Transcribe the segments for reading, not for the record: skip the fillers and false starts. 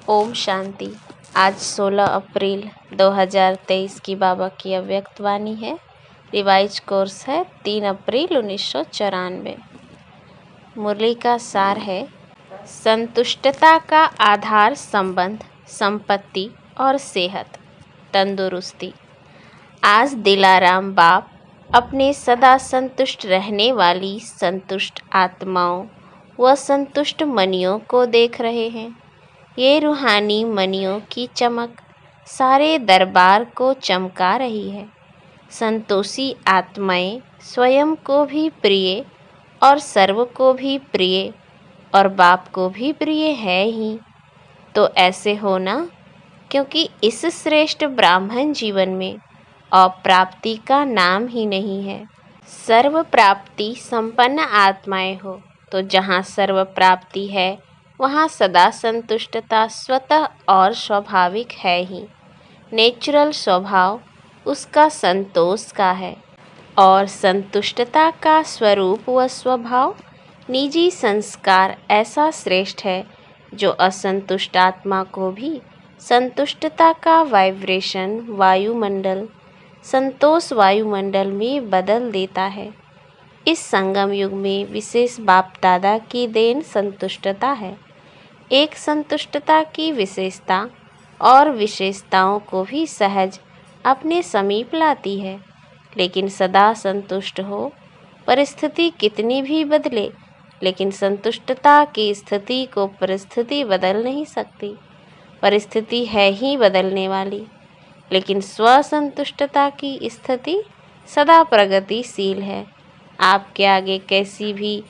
ओम शांति। आज 16 अप्रैल 2023 की बाबा की अव्यक्त वाणी है। रिवाइज कोर्स है 3 अप्रैल 1994। मुरली का सार है, संतुष्टता का आधार संबंध, संपत्ति और सेहत, तंदुरुस्ती। आज दिलाराम बाप अपने सदा संतुष्ट रहने वाली संतुष्ट आत्माओं व संतुष्ट मनियों को देख रहे हैं। ये रूहानी मनियों की चमक सारे दरबार को चमका रही है। संतोषी आत्माएं स्वयं को भी प्रिय और सर्व को भी प्रिय और बाप को भी प्रिय है ही। तो ऐसे होना, क्योंकि इस श्रेष्ठ ब्राह्मण जीवन में अप्राप्ति का नाम ही नहीं है। सर्व प्राप्ति संपन्न आत्माएं हो तो जहाँ सर्व प्राप्ति है वहाँ सदा संतुष्टता स्वतः और स्वाभाविक है ही। नेचुरल स्वभाव उसका संतोष का है और संतुष्टता का स्वरूप व स्वभाव निजी संस्कार ऐसा श्रेष्ठ है जो असंतुष्ट आत्मा को भी संतुष्टता का वाइब्रेशन वायुमंडल संतोष वायुमंडल में बदल देता है। इस संगम युग में विशेष बाप दादा की देन संतुष्टता है। एक संतुष्टता की विशेषता और विशेषताओं को भी सहज अपने समीप लाती है। लेकिन सदा संतुष्ट हो, परिस्थिति कितनी भी बदले, लेकिन संतुष्टता की स्थिति को परिस्थिति बदल नहीं सकती। परिस्थिति है ही बदलने वाली, लेकिन स्वसंतुष्टता की स्थिति सदा प्रगतिशील है। आपके आगे कैसी भी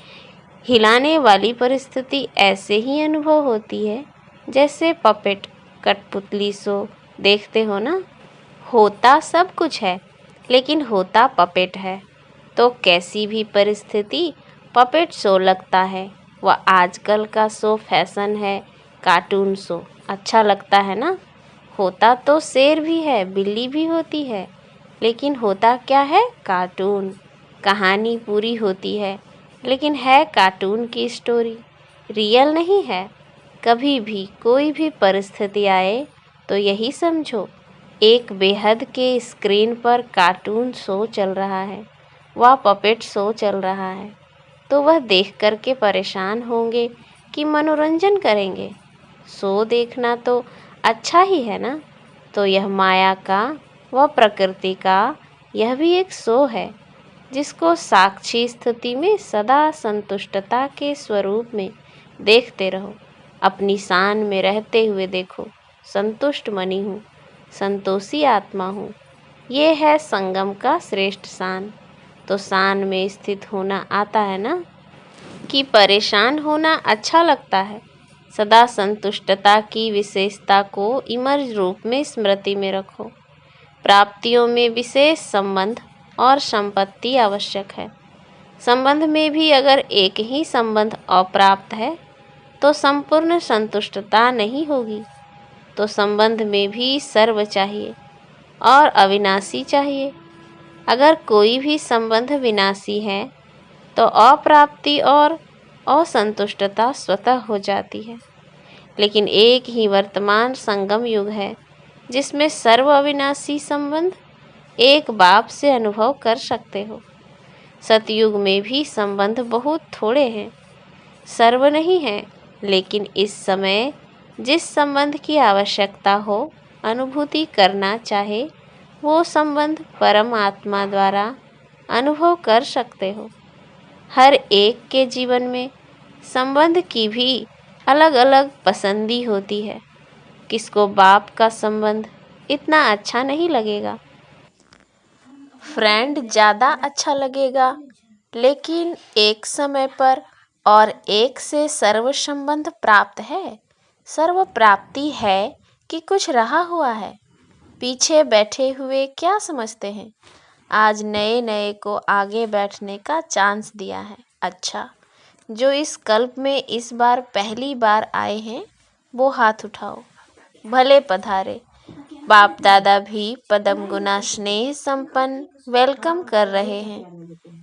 हिलाने वाली परिस्थिति ऐसे ही अनुभव होती है जैसे पपेट कठपुतली शो देखते हो ना। होता सब कुछ है लेकिन होता पपेट है। तो कैसी भी परिस्थिति पपेट शो लगता है। वह आजकल का शो फैशन है, कार्टून शो अच्छा लगता है ना। होता तो शेर भी है, बिल्ली भी होती है, लेकिन होता क्या है? कार्टून। कहानी पूरी होती है लेकिन है कार्टून की स्टोरी, रियल नहीं है। कभी भी कोई भी परिस्थिति आए तो यही समझो एक बेहद के स्क्रीन पर कार्टून शो चल रहा है, वह पपेट शो चल रहा है। तो वह देख कर के परेशान होंगे कि मनोरंजन करेंगे। शो देखना तो अच्छा ही है ना। तो यह माया का व प्रकृति का यह भी एक शो है जिसको साक्षी स्थिति में सदा संतुष्टता के स्वरूप में देखते रहो। अपनी शान में रहते हुए देखो, संतुष्ट मनी हूँ, संतोषी आत्मा हूँ। ये है संगम का श्रेष्ठ शान। तो शान में स्थित होना आता है ना, कि परेशान होना अच्छा लगता है। सदा संतुष्टता की विशेषता को इमर्ज रूप में स्मृति में रखो। प्राप्तियों में विशेष संबंध और संपत्ति आवश्यक है। संबंध में भी अगर एक ही संबंध अप्राप्त है तो संपूर्ण संतुष्टता नहीं होगी। तो संबंध में भी सर्व चाहिए और अविनाशी चाहिए। अगर कोई भी संबंध विनाशी है तो अप्राप्ति और असंतुष्टता स्वतः हो जाती है। लेकिन एक ही वर्तमान संगम युग है जिसमें सर्व अविनाशी संबंध एक बाप से अनुभव कर सकते हो। सतयुग में भी संबंध बहुत थोड़े हैं, सर्व नहीं है। लेकिन इस समय जिस संबंध की आवश्यकता हो, अनुभूति करना चाहे, वो संबंध परम आत्मा द्वारा अनुभव कर सकते हो। हर एक के जीवन में संबंध की भी अलग अलग पसंदी होती है। किसको बाप का संबंध इतना अच्छा नहीं लगेगा, फ्रेंड ज़्यादा अच्छा लगेगा। लेकिन एक समय पर और एक से सर्व संबंध प्राप्त है। सर्व प्राप्ति है कि कुछ रहा हुआ है। पीछे बैठे हुए क्या समझते हैं? आज नए नए को आगे बैठने का चांस दिया है। अच्छा, जो इस कल्प में इस बार पहली बार आए हैं वो हाथ उठाओ। भले पधारे। बाप दादा भी पदम गुना स्नेह संपन्न वेलकम कर रहे हैं।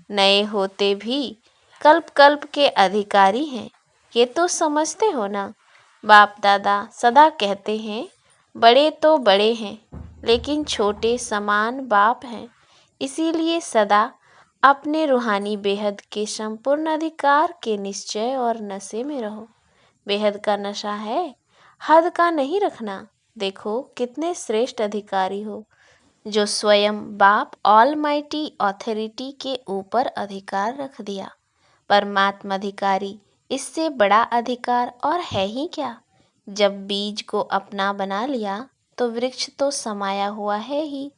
नए होते भी कल्प कल्प के अधिकारी हैं, ये तो समझते हो ना। बाप दादा सदा कहते हैं, बड़े तो बड़े हैं लेकिन छोटे समान बाप हैं। इसीलिए सदा अपने रूहानी बेहद के संपूर्ण अधिकार के निश्चय और नशे में रहो। बेहद का नशा है, हद का नहीं रखना। देखो कितने श्रेष्ठ अधिकारी हो, जो स्वयं बाप ऑलमाइटी ऑथोरिटी के ऊपर अधिकार रख दिया। परमात्मा अधिकारी, इससे बड़ा अधिकार और है ही क्या। जब बीज को अपना बना लिया तो वृक्ष तो समाया हुआ है ही,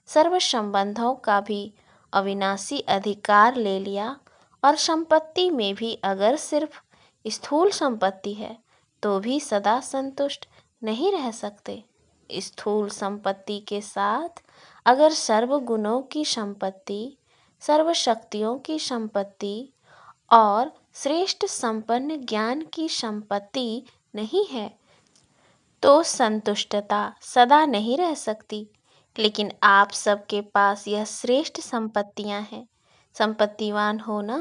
सर्व संबंधों का भी अविनाशी अधिकार ले लिया। और संपत्ति में भी अगर सिर्फ स्थूल संपत्ति है तो भी सदा संतुष्ट नहीं रह सकते। स्थूल संपत्ति के साथ अगर सर्व गुणों की संपत्ति, सर्व शक्तियों की संपत्ति और श्रेष्ठ संपन्न ज्ञान की संपत्ति नहीं है तो संतुष्टता सदा नहीं रह सकती। लेकिन आप सबके पास यह श्रेष्ठ संपत्तियां हैं। संपत्तिवान हो ना।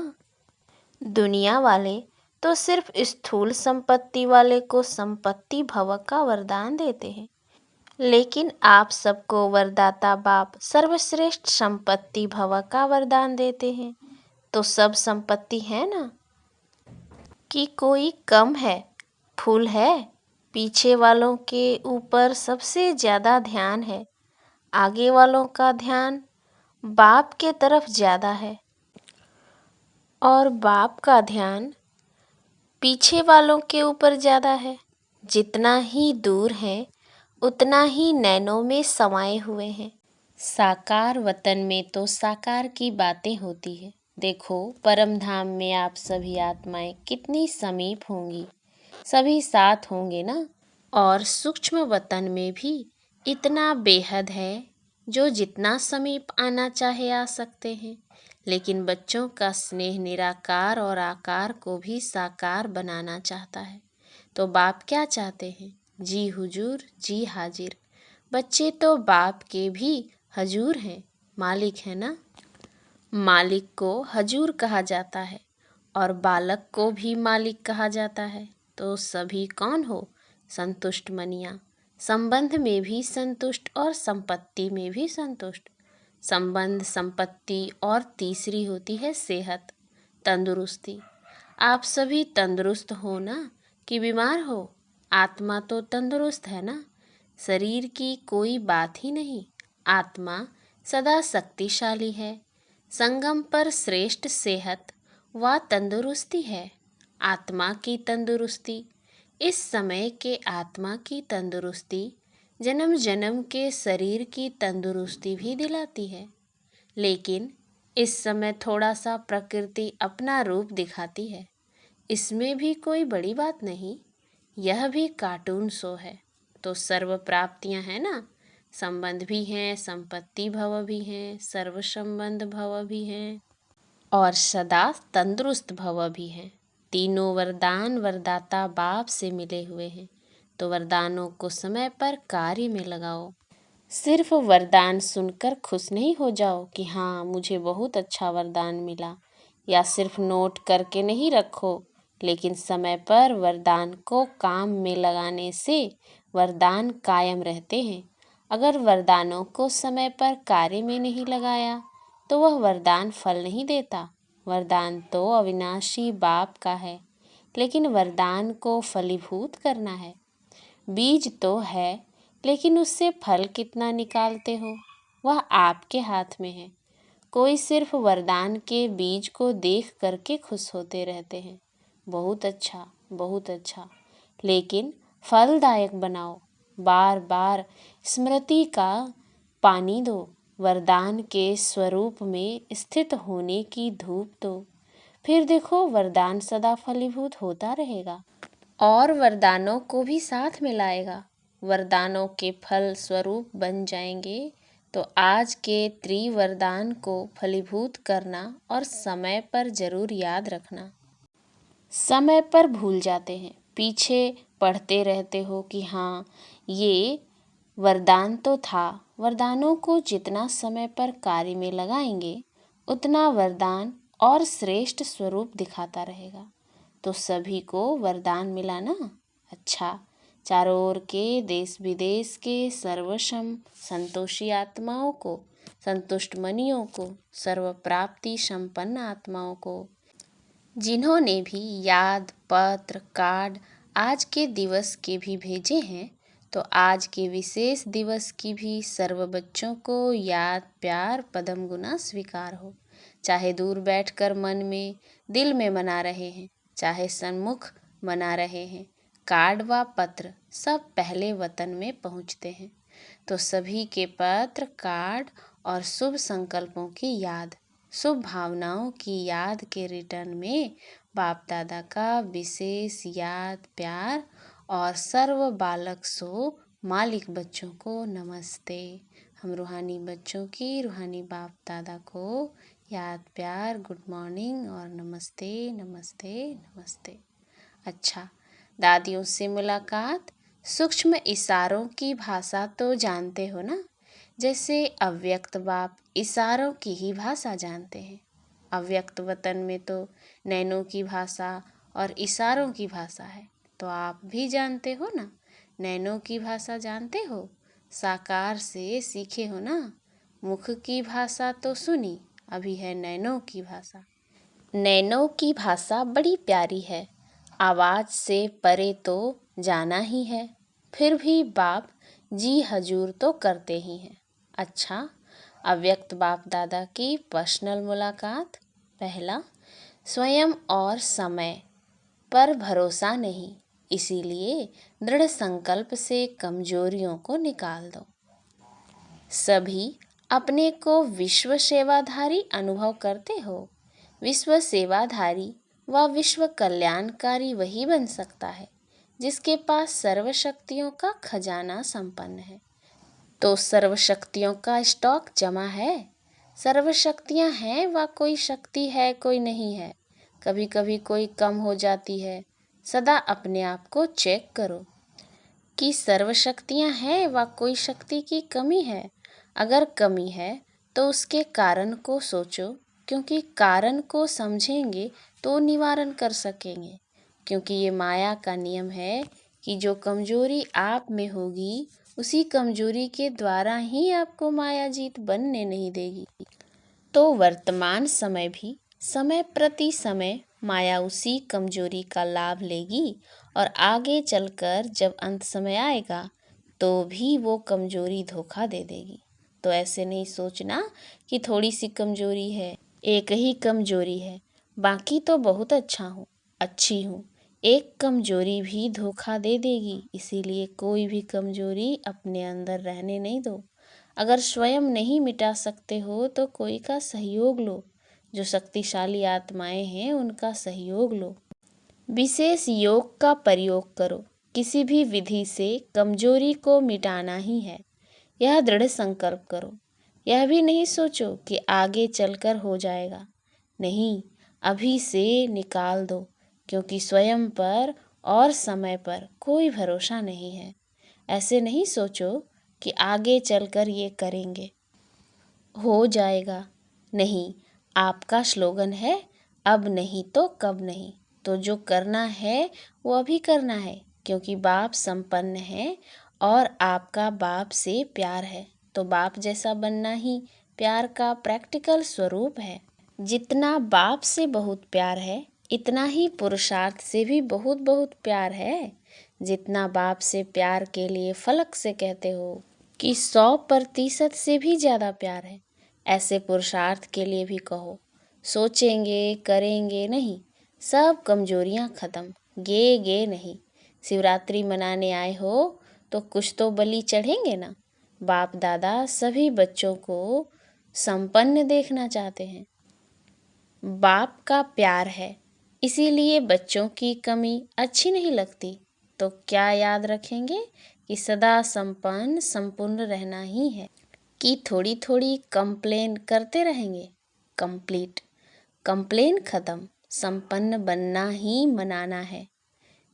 दुनिया वाले तो सिर्फ स्थूल संपत्ति वाले को संपत्ति भव का वरदान देते हैं, लेकिन आप सबको वरदाता बाप सर्वश्रेष्ठ संपत्ति भव का वरदान देते हैं। तो सब संपत्ति है ना, कि कोई कम है? फूल है, पीछे वालों के ऊपर सबसे ज़्यादा ध्यान है, आगे वालों का ध्यान बाप के तरफ ज़्यादा है और बाप का ध्यान पीछे वालों के ऊपर ज़्यादा है। जितना ही दूर है उतना ही नैनों में समाये हुए हैं। साकार वतन में तो साकार की बातें होती है। देखो परम धाम में आप सभी आत्माएं कितनी समीप होंगी, सभी साथ होंगे ना। और सूक्ष्म वतन में भी इतना बेहद है, जो जितना समीप आना चाहे आ सकते हैं। लेकिन बच्चों का स्नेह निराकार और आकार को भी साकार बनाना चाहता है। तो बाप क्या चाहते हैं? जी हुजूर, जी हाजिर। बच्चे तो बाप के भी हजूर हैं, मालिक है ना। मालिक को हजूर कहा जाता है और बालक को भी मालिक कहा जाता है। तो सभी कौन हो? संतुष्ट मनिया। संबंध में भी संतुष्ट और संपत्ति में भी संतुष्ट। संबंध, संपत्ति और तीसरी होती है सेहत, तंदुरुस्ती। आप सभी तंदुरुस्त हो ना कि बीमार हो? आत्मा तो तंदुरुस्त है ना। शरीर की कोई बात ही नहीं। आत्मा सदा शक्तिशाली है। संगम पर श्रेष्ठ सेहत व तंदुरुस्ती है। आत्मा की तंदुरुस्ती, इस समय के आत्मा की तंदुरुस्ती जन्म जन्म के शरीर की तंदुरुस्ती भी दिलाती है। लेकिन इस समय थोड़ा सा प्रकृति अपना रूप दिखाती है, इसमें भी कोई बड़ी बात नहीं। यह भी कार्टून शो है। तो सर्व प्राप्तियां हैं ना, संबंध भी हैं, संपत्ति भव भी हैं, सर्व संबंध भव भी हैं और सदा तंदुरुस्त भव भी हैं। तीनों वरदान वरदाता बाप से मिले हुए हैं। तो वरदानों को समय पर कार्य में लगाओ। सिर्फ वरदान सुनकर खुश नहीं हो जाओ कि हाँ मुझे बहुत अच्छा वरदान मिला, या सिर्फ नोट करके नहीं रखो। लेकिन समय पर वरदान को काम में लगाने से वरदान कायम रहते हैं। अगर वरदानों को समय पर कार्य में नहीं लगाया तो वह वरदान फल नहीं देता। वरदान तो अविनाशी बाप का है, लेकिन वरदान को फलीभूत करना है। बीज तो है, लेकिन उससे फल कितना निकालते हो वह आपके हाथ में है। कोई सिर्फ वरदान के बीज को देख करके खुश होते रहते हैं, बहुत अच्छा बहुत अच्छा, लेकिन फलदायक बनाओ। बार बार स्मृति का पानी दो। वरदान के स्वरूप में स्थित होने की धूप दो। फिर देखो वरदान सदा फलीभूत होता रहेगा और वरदानों को भी साथ मिलाएगा। वरदानों के फल स्वरूप बन जाएंगे। तो आज के त्रिवरदान को फलीभूत करना और समय पर जरूर याद रखना। समय पर भूल जाते हैं, पीछे पढ़ते रहते हो कि हाँ ये वरदान तो था। वरदानों को जितना समय पर कार्य में लगाएंगे उतना वरदान और श्रेष्ठ स्वरूप दिखाता रहेगा। तो सभी को वरदान मिला ना, अच्छा, चारों ओर के देश विदेश के सर्वसम संतोषी आत्माओं को, संतुष्ट मनियों को, सर्व प्राप्ति संपन्न आत्माओं को, जिन्होंने भी याद पत्र कार्ड आज के दिवस के भी भेजे हैं, तो आज के विशेष दिवस की भी सर्व बच्चों को याद प्यार पदम गुना स्वीकार हो। चाहे दूर बैठकर मन में दिल में मना रहे हैं, चाहे सन्मुख मना रहे हैं, कार्ड व पत्र सब पहले वतन में पहुंचते हैं। तो सभी के पत्र कार्ड और शुभ संकल्पों की याद, शुभ भावनाओं की याद के रिटर्न में बाप दादा का विशेष याद प्यार और सर्व बालक सो मालिक बच्चों को नमस्ते। हम रूहानी बच्चों की रूहानी बाप दादा को याद प्यार गुड मॉर्निंग और नमस्ते नमस्ते नमस्ते। अच्छा, दादियों से मुलाकात। सूक्ष्म इशारों की भाषा तो जानते हो ना, जैसे अव्यक्त बाप इशारों की ही भाषा जानते हैं। अव्यक्त वतन में तो नैनों की भाषा और इशारों की भाषा है, तो आप भी जानते हो ना, नैनों की भाषा जानते हो, साकार से सीखे हो ना। मुख की भाषा तो सुनी, अभी है नैनों की भाषा। नैनों की भाषा बड़ी प्यारी है, आवाज़ से परे तो जाना ही है, फिर भी बाप जी हजूर तो करते ही हैं। अच्छा, अव्यक्त बाप दादा की पर्सनल मुलाकात। पहला, स्वयं और समय पर भरोसा नहीं, इसीलिए दृढ़ संकल्प से कमजोरियों को निकाल दो। सभी अपने को विश्व सेवाधारी अनुभव करते हो। विश्व सेवाधारी व विश्व कल्याणकारी वही बन सकता है जिसके पास सर्व शक्तियों का खजाना संपन्न है। तो सर्व शक्तियों का स्टॉक जमा है। सर्व शक्तियाँ हैं व कोई शक्ति है कोई नहीं है, कभी कभी कोई कम हो जाती है। सदा अपने आप को चेक करो कि सर्व शक्तियाँ हैं व कोई शक्ति की कमी है। अगर कमी है तो उसके कारण को सोचो, क्योंकि कारण को समझेंगे तो निवारण कर सकेंगे। क्योंकि ये माया का नियम है कि जो कमजोरी आप में होगी उसी कमजोरी के द्वारा ही आपको माया जीत बनने नहीं देगी। तो वर्तमान समय भी समय प्रति समय माया उसी कमजोरी का लाभ लेगी और आगे चलकर जब अंत समय आएगा तो भी वो कमजोरी धोखा दे देगी। तो ऐसे नहीं सोचना कि थोड़ी सी कमजोरी है, एक ही कमजोरी है, बाकी तो बहुत अच्छा हूँ अच्छी हूँ। एक कमजोरी भी धोखा दे देगी, इसीलिए कोई भी कमजोरी अपने अंदर रहने नहीं दो। अगर स्वयं नहीं मिटा सकते हो तो कोई का सहयोग लो, जो शक्तिशाली आत्माएं हैं उनका सहयोग लो। विशेष योग का प्रयोग करो, किसी भी विधि से कमजोरी को मिटाना ही है, यह दृढ़ संकल्प करो। यह भी नहीं सोचो कि आगे चलकर हो जाएगा, नहीं, अभी से निकाल दो, क्योंकि स्वयं पर और समय पर कोई भरोसा नहीं है। ऐसे नहीं सोचो कि आगे चलकर ये करेंगे, हो जाएगा, नहीं। आपका स्लोगन है अब नहीं तो कब नहीं। तो जो करना है वो अभी करना है, क्योंकि बाप संपन्न है और आपका बाप से प्यार है। तो बाप जैसा बनना ही प्यार का प्रैक्टिकल स्वरूप है। जितना बाप से बहुत प्यार है इतना ही पुरुषार्थ से भी बहुत बहुत प्यार है। जितना बाप से प्यार के लिए फलक से कहते हो कि 100% से भी ज़्यादा प्यार है, ऐसे पुरुषार्थ के लिए भी कहो। सोचेंगे करेंगे नहीं, सब कमजोरियाँ ख़त्म, गे नहीं। शिवरात्रि मनाने आए हो तो कुछ तो बलि चढ़ेंगे ना। बाप दादा सभी बच्चों को संपन्न देखना चाहते हैं। बाप का प्यार है, इसीलिए बच्चों की कमी अच्छी नहीं लगती। तो क्या याद रखेंगे कि सदा संपन्न संपूर्ण रहना ही है, कि थोड़ी थोड़ी कंप्लेन करते रहेंगे। कंप्लीट, कंप्लेन खत्म, संपन्न बनना ही मनाना है।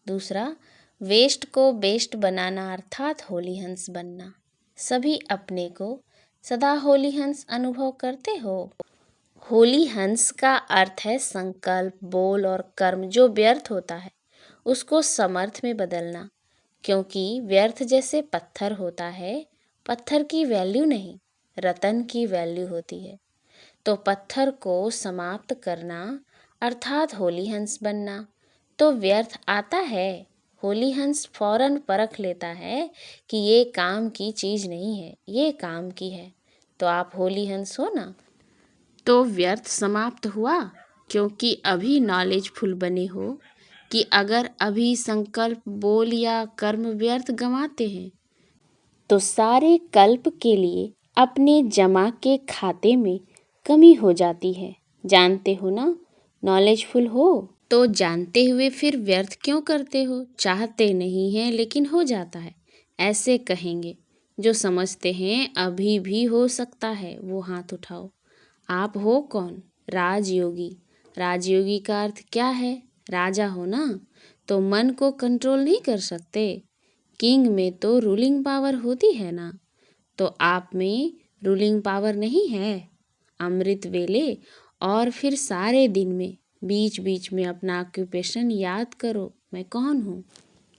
दूसरा, वेस्ट को बेस्ट बनाना अर्थात होली हंस बनना। सभी अपने को सदा होली हंस अनुभव करते हो। होली हंस का अर्थ है संकल्प बोल और कर्म जो व्यर्थ होता है उसको समर्थ में बदलना, क्योंकि व्यर्थ जैसे पत्थर होता है, पत्थर की वैल्यू नहीं, रतन की वैल्यू होती है। तो पत्थर को समाप्त करना अर्थात होली हंस बनना। तो व्यर्थ आता है, होली हंस फौरन परख लेता है कि ये काम की चीज़ नहीं है, ये काम की है। तो आप होली हंस हो ना। तो व्यर्थ समाप्त हुआ, क्योंकि अभी नॉलेजफुल बने हो कि अगर अभी संकल्प, बोल या कर्म व्यर्थ गंवाते हैं तो सारे कल्प के लिए अपने जमा के खाते में कमी हो जाती है। जानते हो ना, नॉलेजफुल हो तो जानते हुए फिर व्यर्थ क्यों करते हो? चाहते नहीं हैं लेकिन हो जाता है, ऐसे कहेंगे। जो समझते हैं अभी भी हो सकता है वो हाथ उठाओ। आप हो कौन? राजयोगी। राजयोगी का अर्थ क्या है? राजा हो ना, तो मन को कंट्रोल नहीं कर सकते। किंग में तो रूलिंग पावर होती है ना, तो आप में रूलिंग पावर नहीं है। अमृत वेले और फिर सारे दिन में बीच बीच में अपना ऑक्यूपेशन याद करो, मैं कौन हूँ।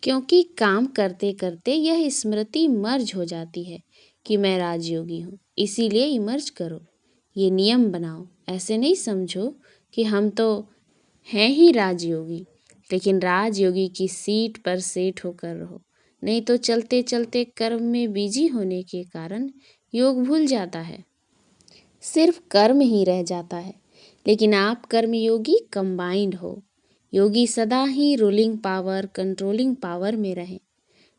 क्योंकि काम करते करते यह स्मृति मर्ज हो जाती है कि मैं राजयोगी हूँ, इसीलिए इमर्ज करो, ये नियम बनाओ। ऐसे नहीं समझो कि हम तो हैं ही राजयोगी, लेकिन राजयोगी की सीट पर सेट होकर रहो, नहीं तो चलते चलते कर्म में बिजी होने के कारण योग भूल जाता है, सिर्फ कर्म ही रह जाता है। लेकिन आप कर्मयोगी कंबाइंड हो। योगी सदा ही रूलिंग पावर, कंट्रोलिंग पावर में रहें।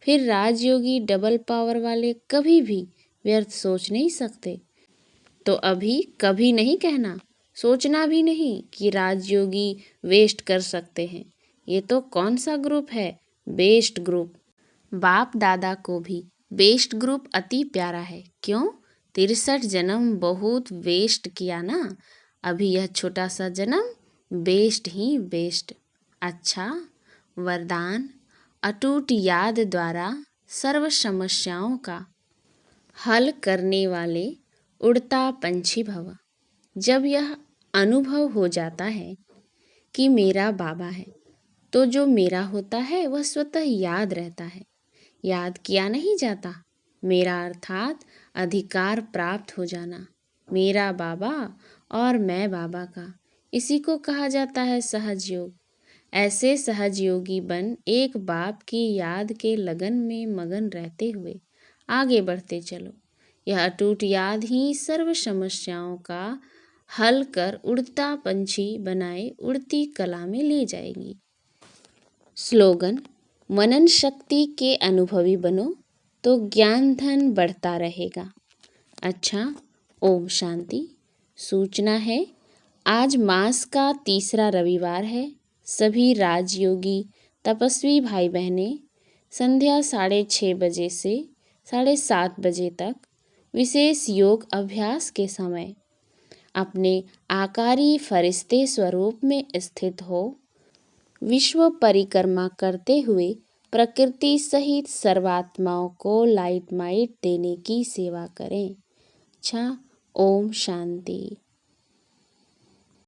फिर राजयोगी डबल पावर वाले कभी भी व्यर्थ सोच नहीं सकते। तो अभी कभी नहीं कहना, सोचना भी नहीं कि राजयोगी वेस्ट कर सकते हैं। ये तो कौन सा ग्रुप है? Best group. बाप दादा को भी बेस्ट ग्रुप अति प्यारा है। क्यों? 63 जन्म बहुत वेस्ट किया ना, अभी यह छोटा सा जन्म बेस्ट ही बेस्ट। अच्छा, वरदान अटूट याद द्वारा सर्व समस्याओं का हल करने वाले उड़ता पंछी भव। जब यह अनुभव हो जाता है कि मेरा बाबा है, तो जो मेरा होता है वह स्वतः याद रहता है, याद किया नहीं जाता। मेरा अर्थात अधिकार प्राप्त हो जाना, मेरा बाबा और मैं बाबा का, इसी को कहा जाता है सहज योग। ऐसे सहज योगी बन एक बाप की याद के लगन में मगन रहते हुए आगे बढ़ते चलो। यह अटूट याद ही सर्व समस्याओं का हल कर उड़ता पंछी बनाए उड़ती कला में ले जाएगी। स्लोगन: मनन शक्ति के अनुभवी बनो तो ज्ञान धन बढ़ता रहेगा। अच्छा, ओम शांति। सूचना है, आज मास का तीसरा रविवार है। सभी राजयोगी तपस्वी भाई बहनें संध्या 6:30 बजे से 7:30 बजे तक विशेष योग अभ्यास के समय अपने आकारी फरिश्ते स्वरूप में स्थित हो विश्व परिक्रमा करते हुए प्रकृति सहित सर्वात्माओं को लाइट माइट देने की सेवा करें। अच्छा, ओम शांति।